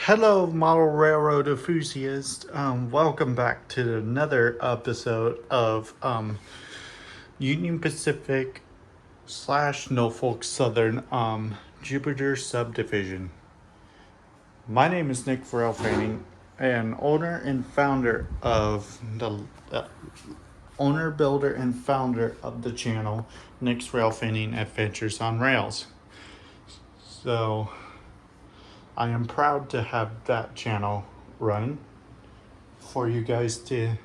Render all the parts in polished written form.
Hello, model railroad enthusiast. Welcome back to another episode of Union Pacific / Norfolk Southern Jupiter subdivision. My name is Nick Farrell Fanning, and owner, builder, and founder of the channel Nick's Rail Fanning Adventures on Rails. So I am proud to have that channel run for you guys to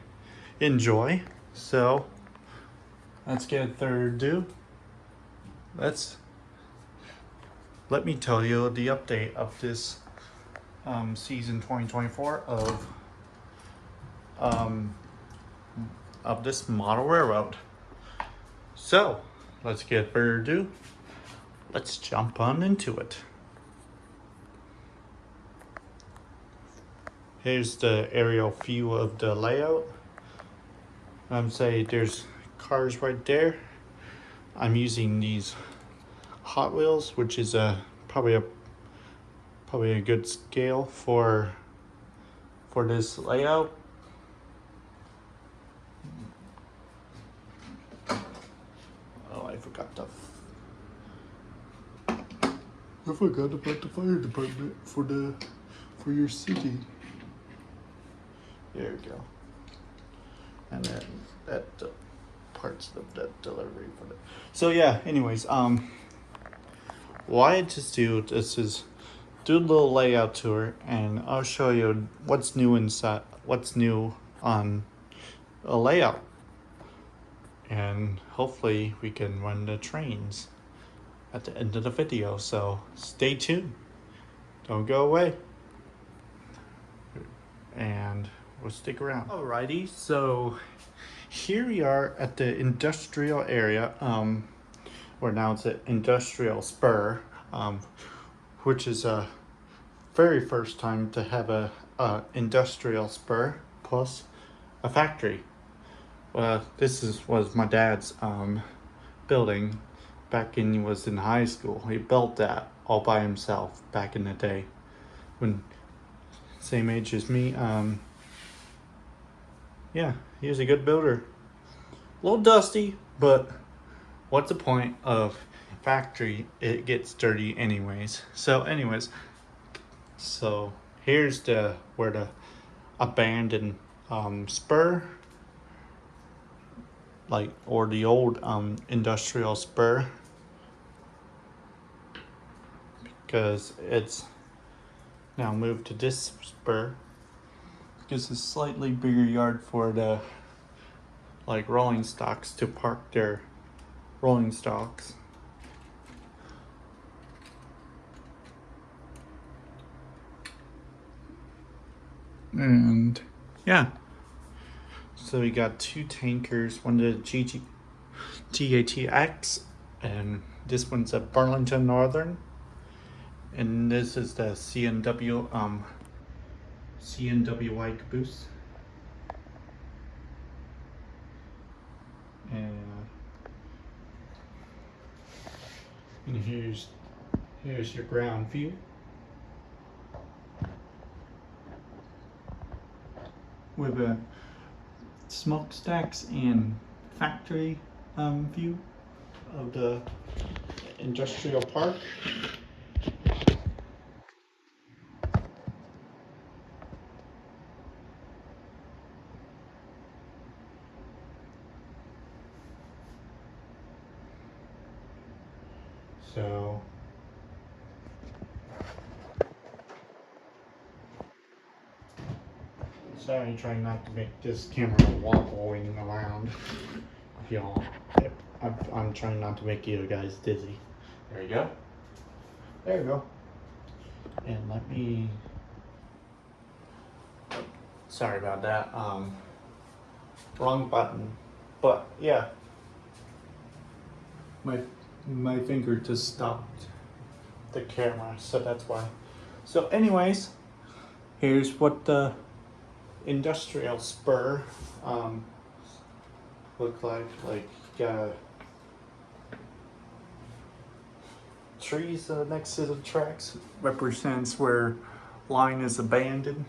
enjoy. So let's get further ado. Let me tell you the update of this season 2024 of this model railroad. So let's get further ado. Let's jump on into it. Here's the aerial view of the layout. Say there's cars right there. I'm using these Hot Wheels, which is probably a good scale for this layout. Oh, I forgot about the fire department for your city. There we go. And then that parts of that delivery for it. So yeah, anyways, why I just do this is do a little layout tour, and I'll show you what's new inside, what's new on a layout, and hopefully we can run the trains at the end of the video. So stay tuned, don't go away, and we'll stick around. Alrighty, so here we are at the industrial area, or now it's an industrial spur, which is a very first time to have a industrial spur plus a factory. Well, was my dad's building back when he was in high school. He built that all by himself back in the day, when same age as me. Yeah, he was a good builder. A little dusty, but what's the point of factory? It gets dirty anyways. So here's where the abandoned spur, or the old industrial spur, because it's now moved to this spur. Gives a slightly bigger yard for the rolling stocks to park their rolling stocks. And yeah, so we got two tankers, one the GATX, and this one's a Burlington Northern, and this is the CNWY caboose. And here's your ground view. With a smokestacks and factory view of the industrial park. So sorry, trying not to make this camera wobbling around. Y'all, I'm trying not to make you guys dizzy. There you go. There you go. And let me. Sorry about that. Wrong button. But yeah, my finger just stopped the camera, so that's why. So anyways, here's what the industrial spur look like. Trees next to the tracks represents where line is abandoned,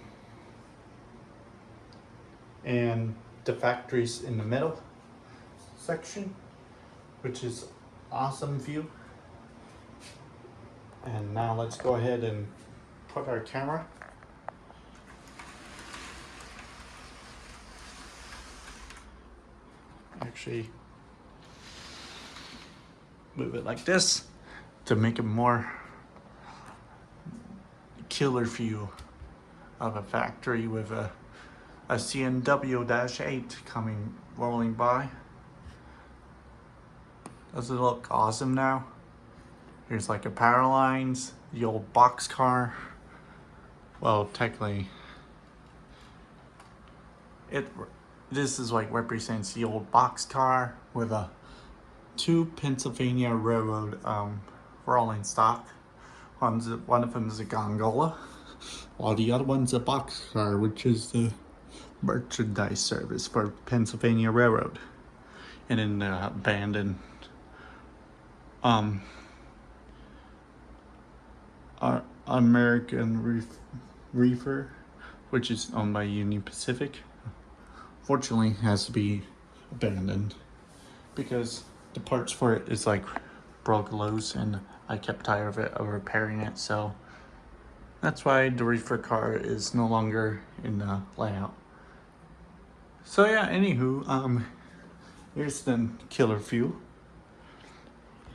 and the factory's in the middle section, which is awesome view. And now let's go ahead and put our camera. Actually, move it like this to make it more killer view of a factory with a CNW-8 rolling by. Does it look awesome now? Here's like a power lines, the old box car. Well, technically, this is like represents the old box car with a 2 Pennsylvania Railroad rolling stock. One of them is a gondola, while the other one's a box car, which is the merchandise service for Pennsylvania Railroad. And then the abandoned American Reefer, which is owned by Union Pacific. Fortunately, has to be abandoned because the parts for it is like broke loose, and I kept tired of repairing it. So that's why the reefer car is no longer in the layout. So yeah, anywho, here's the killer view.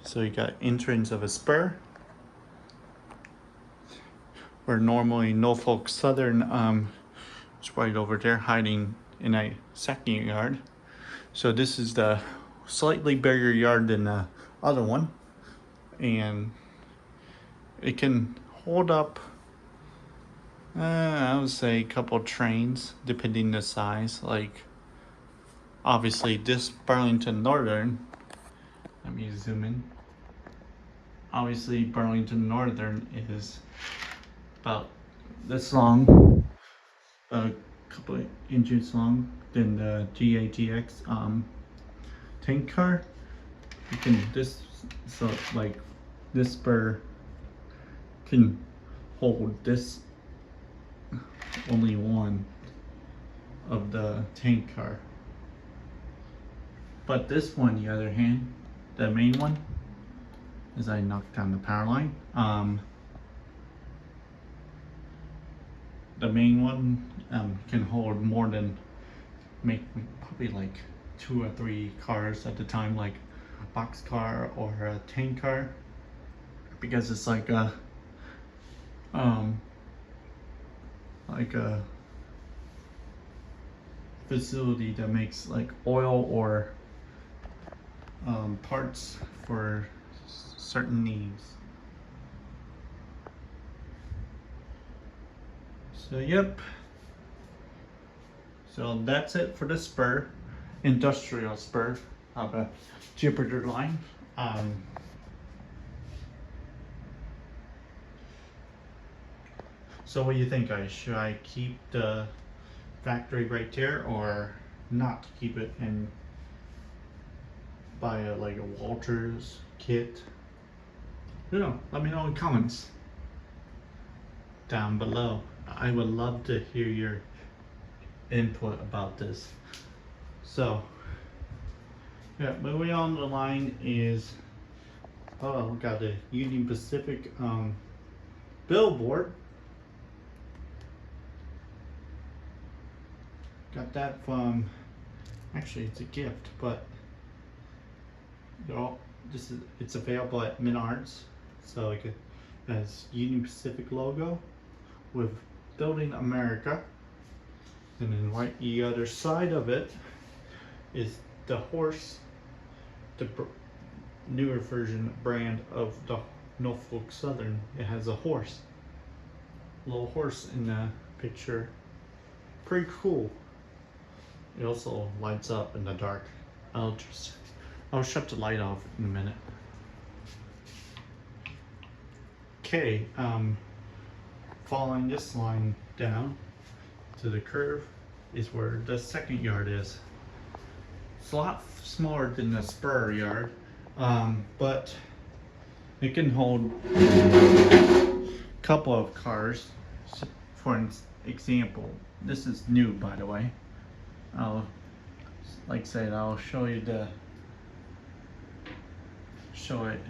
So you got entrance of a Spur, where normally Norfolk Southern is right over there hiding in a second yard. So this is the slightly bigger yard than the other one, and it can hold up I would say a couple trains depending the size. Like obviously this Burlington Northern, let me zoom in. Obviously Burlington Northern is about this long, a couple of inches long than the GATX tank car. You can so like this Spur can hold this only one of the tank car, but this one, the other hand, the main one, as I knocked down the power line, the main one can hold more than probably like 2 or 3 cars at a time, like a box car or a tank car, because it's like a facility that makes like oil or parts for certain needs. So yep, so that's it for the Spur, industrial Spur of a Jupiter line. So what do you think, guys? Should I keep the factory right there or not keep it and buy like a Walters kit? You know, let me know in the comments down below. I would love to hear your input about this. So yeah, moving on the line is, oh, we got the Union Pacific billboard. Got that from, actually it's a gift, but it's available at Menards. So like it has Union Pacific logo with Building America, and then right the other side of it is the horse, the newer version brand of the Norfolk Southern. It has a horse, little horse in the picture. Pretty cool. It also lights up in the dark. I'll shut the light off in a minute. Okay, following this line down to the curve is where the second yard is. It's a lot smaller than the Spur yard, but it can hold a couple of cars. for example, this is new, by the way. Like I said, I'll show it in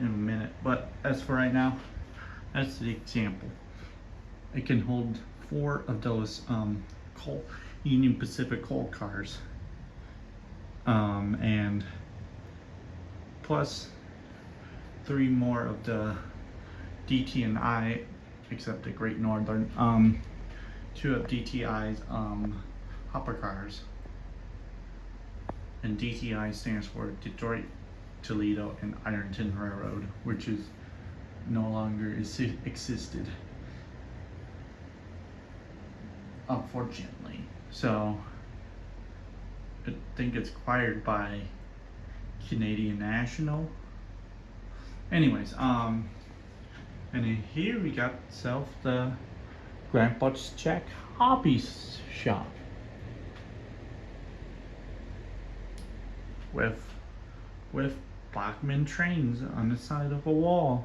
a minute. But as for right now, that's the example. It can hold 4 of those Union Pacific coal cars, and plus 3 more of the DT and I, except the Great Northern, 2 of DTI's hopper cars. And DTI stands for Detroit, Toledo, and Ironton Railroad, which is no longer existed, unfortunately. So I think it's acquired by Canadian National. Anyways, and in here we got the Grandpa's Jack Hobby Shop with Blackman trains on the side of a wall.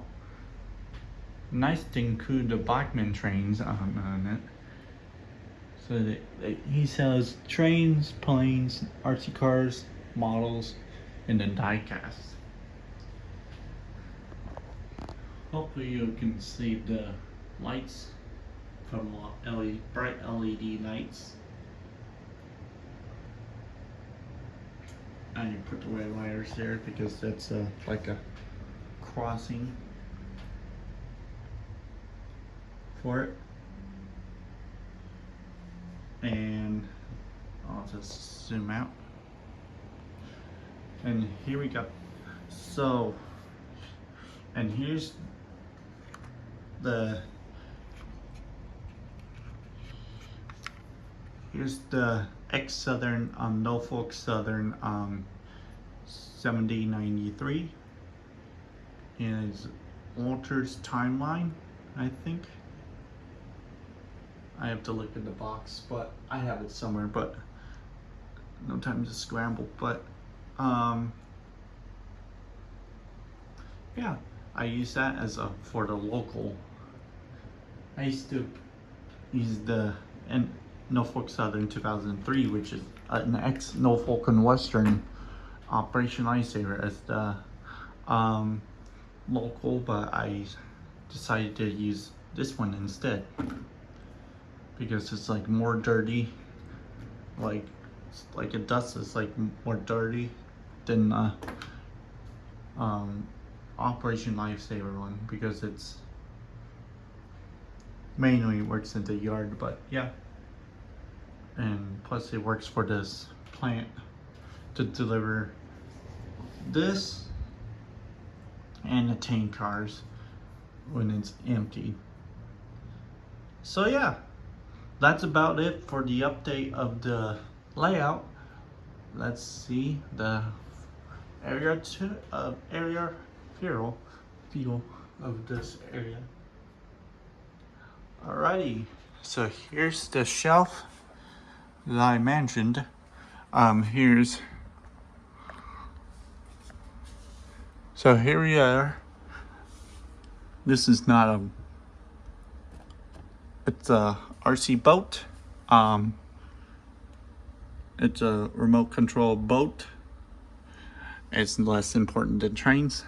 Nice to include the Blackman trains on it. So that he sells trains, planes, RC cars, models, and then die casts. Hopefully you can see the lights from bright LED lights. And you put the red wires there because that's like a crossing for it. And I'll just zoom out. And here we go. So, and here's the ex-Southern Norfolk Southern 7093, and it's Walter's timeline, I think. I have to look in the box, but I have it somewhere, but no time to scramble. But yeah, I use that as for the local. I used to use the Norfolk Southern 2003, which is an ex-Norfolk and Western Operation Lifesaver, as the local, but I decided to use this one instead because it's like more dirty, like it dust is like more dirty than Operation Lifesaver one, because it's mainly works in the yard. But yeah, and plus it works for this plant to deliver this and the tank cars when it's empty. So yeah, that's about it for the update of the layout. Let's see the area feel of this area. Alrighty, so here's the shelf that I mentioned. So here we are. This is not it's a RC boat. It's a remote control boat. It's less important than trains.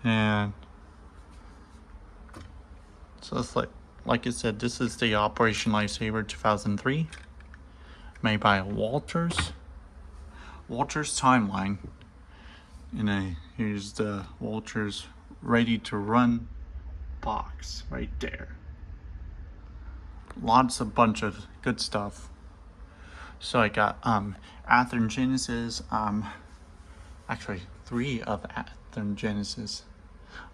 And so it's like I said, this is the Operation Lifesaver 2003, made by Walter's timeline. And here's the Walter's ready to run box right there. Bunch of good stuff. So I got Athearn Genesis, actually 3 of Athearn Genesis,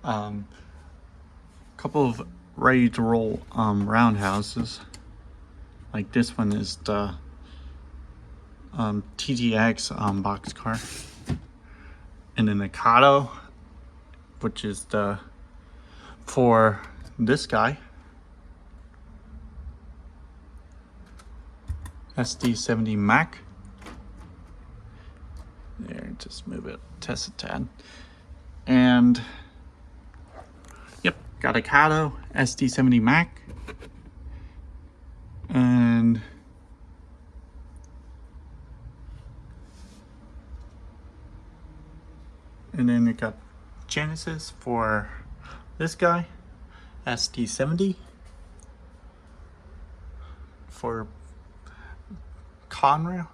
couple of ready to roll roundhouses. Like this one is the TTX boxcar, and then the Kato, which is for this guy, SD70 Mac. There, just move it, test it tad. And yep, got a Kato SD70 Mac, and then you got Genesis for this guy, SD70 for Conrail,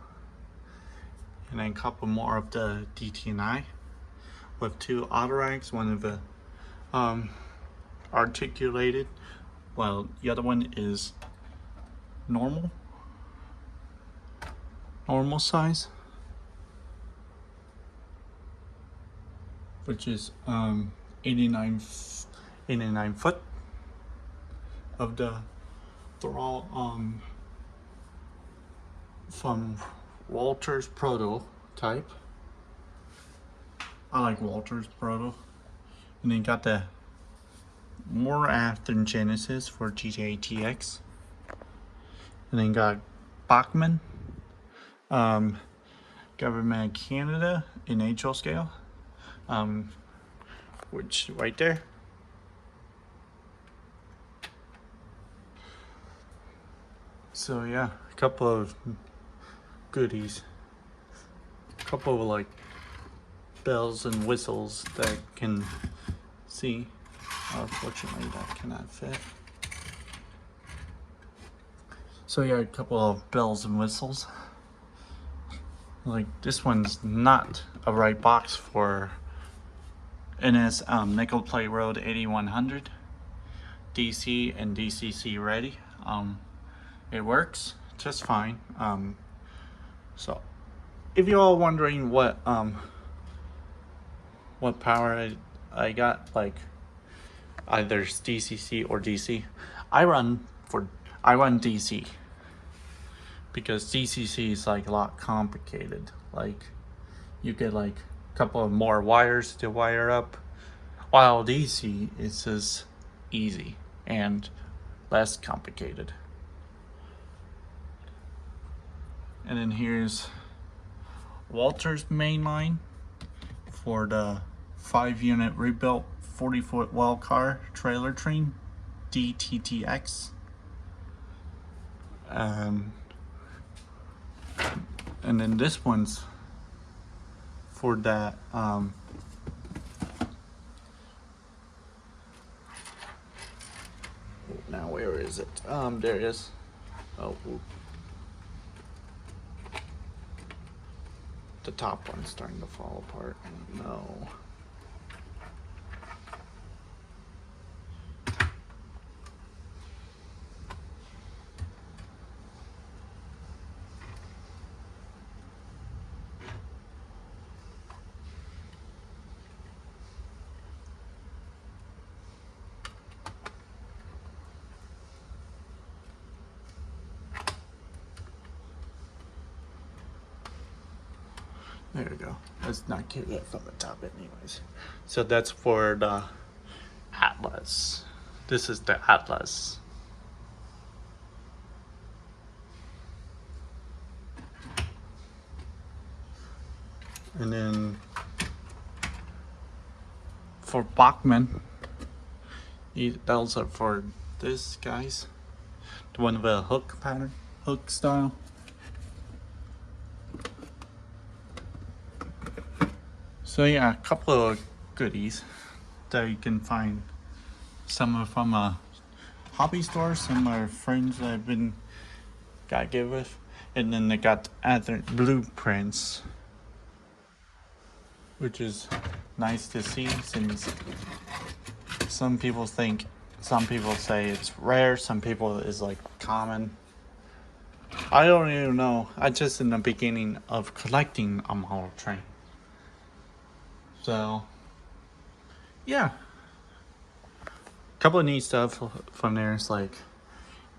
and then a couple more of the DT&I with 2 auto rags, one of the articulated, while the other one is normal size, which is 89 foot of the. They're all from Walter's prototype. I like Walter's proto. And then got the more after Genesis for GJTX. And then got Bachmann, Government of Canada in HO scale, which right there. So yeah, a couple of goodies, a couple of like bells and whistles that can see. Unfortunately, that cannot fit. So yeah, a couple of bells and whistles. Like this one's not a right box for NS nickel plate road 8100 DC and DCC ready. It works just fine. So if you're all wondering what power I got, like either DCC or DC, I run DC because DCC is like a lot complicated. Like you get like a couple of more wires to wire up, while DC is just easy and less complicated. And then here's Walter's main line for the 5-unit rebuilt 40-foot well car trailer train, DTTX. And then this one's for that now where is it? There it is. Oh, the top one's starting to fall apart. No. There we go. Let's not get it from the top anyways. So that's for the Atlas. This is the Atlas. And then for Bachmann, those are for this guys. The one with a hook pattern, hook style. So yeah, a couple of goodies that you can find. Some are from a hobby store, some are friends that I've been got give with, and then they got other blueprints, which is nice to see since some people say it's rare, some people is like common. I don't even know. I just in the beginning of collecting a model train. So, yeah. A couple of neat stuff from there. It's like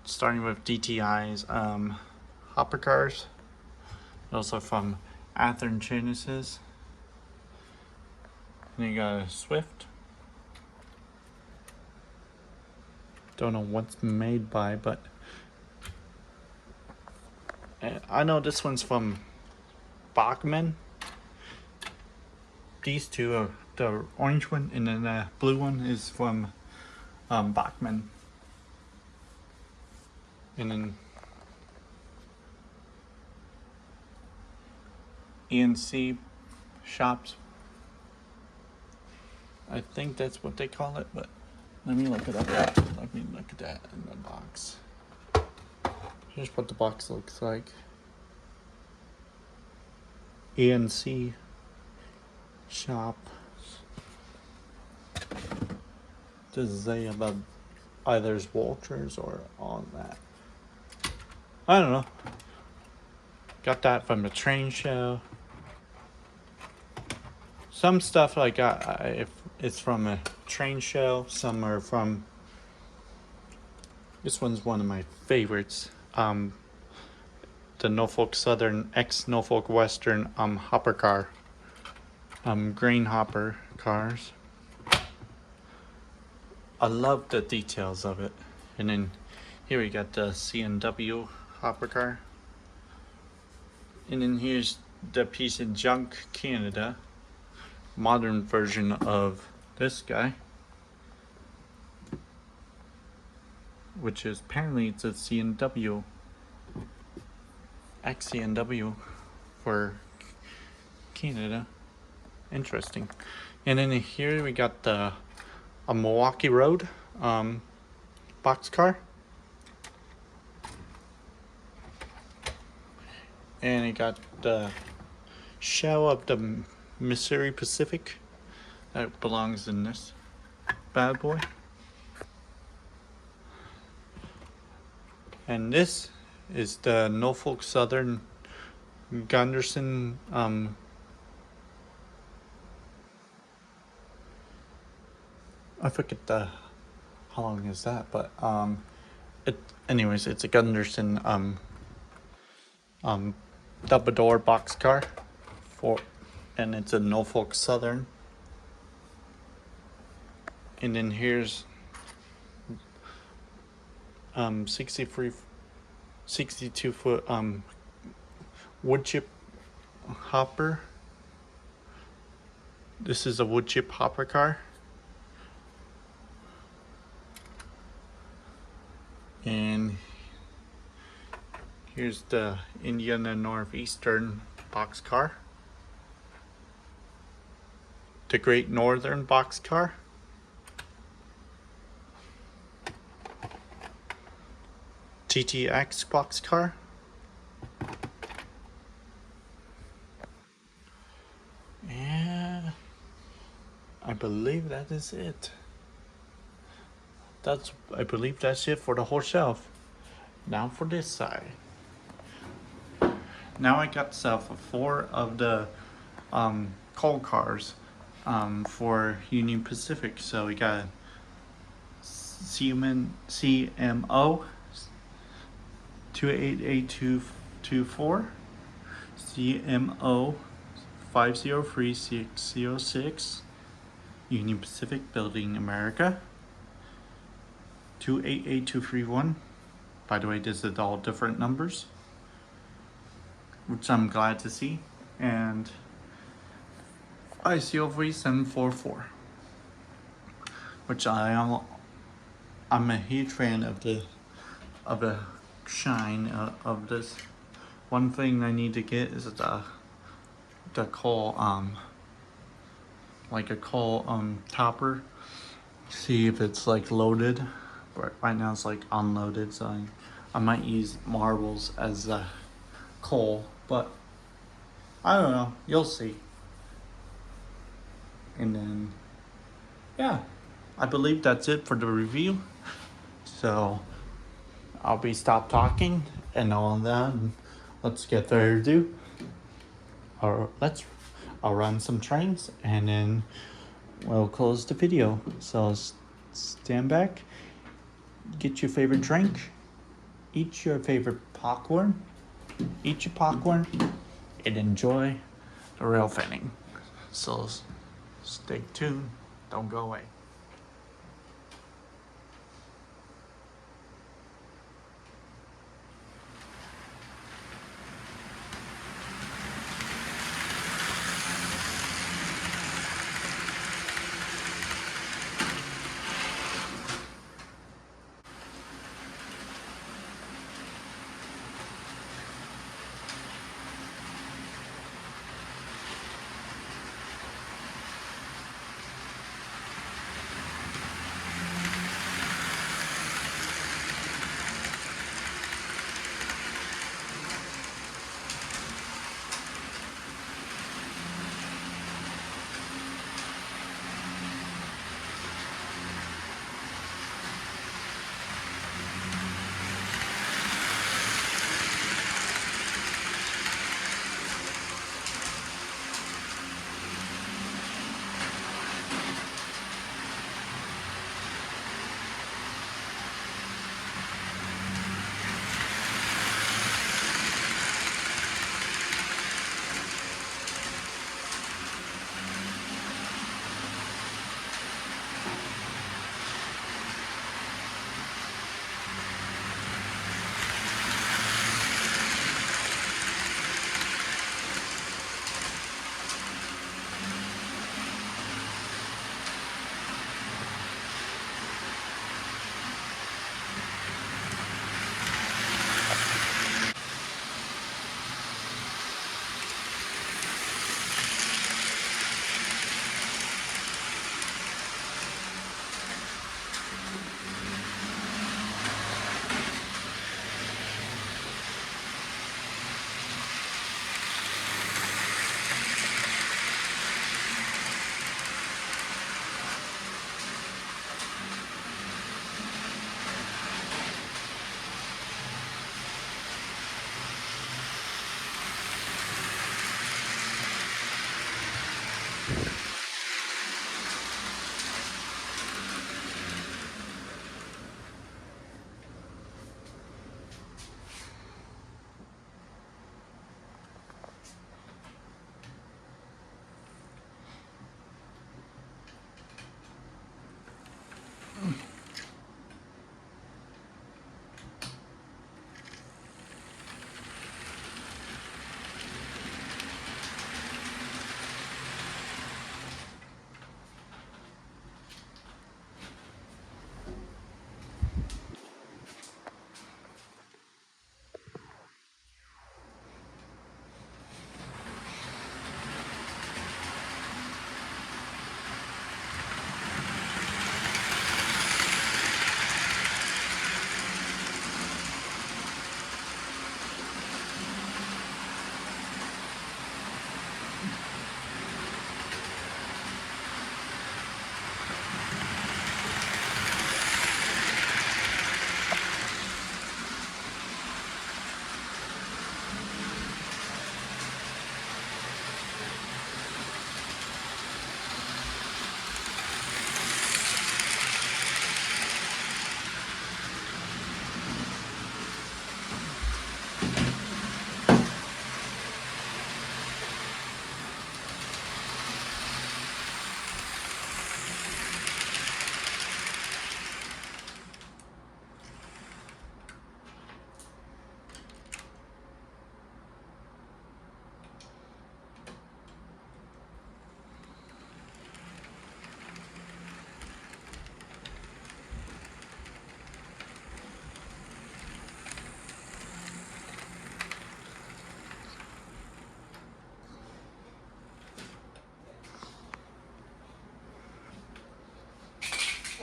starting with DTI's hopper cars. Also from Athearn Genesis. And you got a Swift. Don't know what's made by, but I know this one's from Bachmann. These two are the orange one, and then the blue one is from Bachman. And then ENC shops. I think that's what they call it, but let me look it up. Let me look at that in the box. Here's what the box looks like. ENC shop. Does it say about either Walters or all that? I don't know. Got that from the train show. Some stuff I got, if it's from a train show, some are from. This one's one of my favorites. The Norfolk Southern ex Norfolk Western hopper car. Grain hopper cars. I love the details of it. And then here we got the C&W hopper car. And then here's the piece of junk Canada. Modern version of this guy. Which is apparently it's a C&W. Ex-C&W for Canada. Interesting. And then here we got a Milwaukee Road boxcar. And it got the shell of the Missouri Pacific that belongs in this bad boy. And this is the Norfolk Southern Gunderson I forget how long is that, but anyways, it's a Gunderson double door boxcar and it's a Norfolk Southern. And then here's 62 foot wood chip hopper. This is a wood chip hopper car. And here's the Indiana Northeastern boxcar. The Great Northern boxcar. GTX boxcar. And I believe that is it. I believe that's it for the whole shelf. Now for this side. Now I got myself 4 of the coal cars for Union Pacific. So we got CMO 288-224, CMO 503606, Union Pacific Building America, 288231. By the way, this is all different numbers, which I'm glad to see. And ICOV 744, which I'm a huge fan of the shine of this. One thing I need to get is the coal like a coal topper. See if it's like loaded. But right now it's like unloaded, so I might use marbles as coal, but I don't know. You'll see. And then yeah, I believe that's it for the review. So I'll be stop talking and all that. And let's get further ado. I'll run some trains and then we'll close the video. So stand back, get your favorite drink, eat your favorite popcorn, and enjoy the rail fanning. So stay tuned. Don't go away.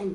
Oh.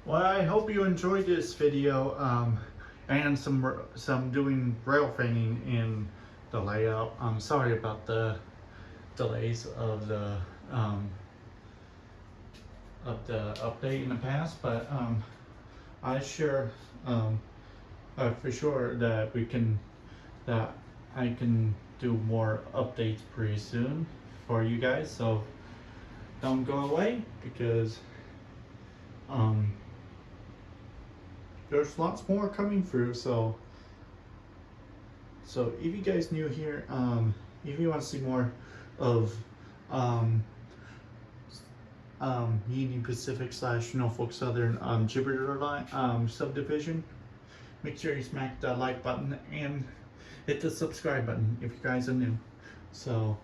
Well, I hope you enjoyed this video, and some doing rail fanning in the layout. I'm sorry about the delays of the update in the past, but I sure for sure that I can do more updates pretty soon for you guys. So don't go away, because there's lots more coming through. So if you guys new here, if you want to see more of Union Pacific / Norfolk Southern Jupiter line subdivision, make sure you smack that like button and hit the subscribe button if you guys are new. So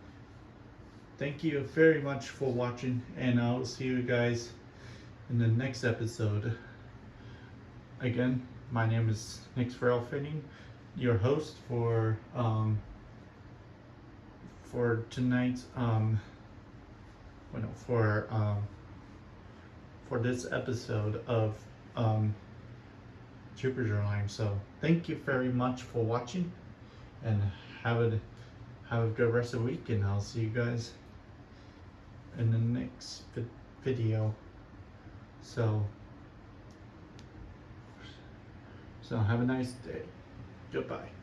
thank you very much for watching, and I'll see you guys in the next episode. Again, my name is Nick Rail Fanning, your host for tonight's for this episode of Jupiter Line. So thank you very much for watching, and have a good rest of the week, and I'll see you guys in the next video. So have a nice day. Goodbye.